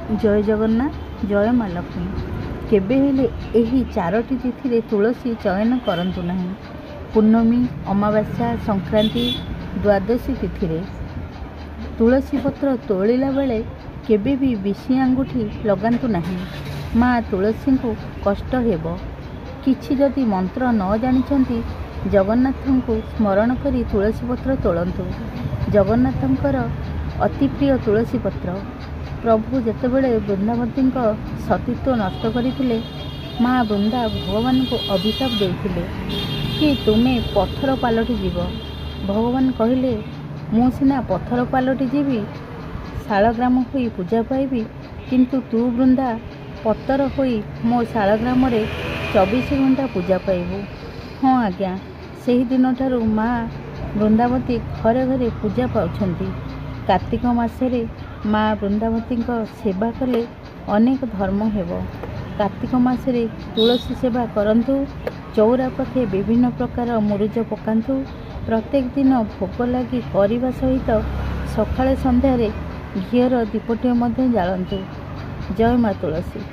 जय जगन्नाथ जय माँ लक्ष्मी। केबे हेले एही चारोटी तिथि तुलसी चयन करंतु नहीं। पूर्णमी, अमावास्या, संक्रांति, द्वादशी तिथि तुलसी पत्र तोड़िला बेले केबे भी विषी आंगुठी लगांतु नहीं। माँ तुलसी को कष्ट हेबो। किछि जदि मंत्र न जानिछंती जगन्नाथ को स्मरण करी तुलसी पत्र तोड़ंतु। जगन्नाथंकर अति प्रिय तुलसी पत्र। प्रभु जेतेबेले वृंदावती सतीत्व नष्ट करते माँ वृंदा भगवान को अभिशाप देते कि तुम्हें पत्थर पलटि जीव। भगवान कहले मु सिना पत्थर पलटि जीवी, शालग्राम होई पूजा पाइबी, किंतु तू वृंदा पत्थर होई मो शालग्राम 24 घंटा पूजा पाइबू। हाँ आज्ञा। से दिन ठारू माँ वृंदावती घरे घरे पूजा पाउछंती। कार्तिक मासरे माँ वृंदावती सेवा कले अनेक धर्म हेब। कार्तिक मासरे तुलसी सेवा करंतु। चौरा पाखे विभिन्न प्रकार मुरुज पकांतु। प्रत्येक दिन भोग लगी करने सहित सकाळे संध्यारे घीर दीपटे जालंतु। जय माँ तुलसी।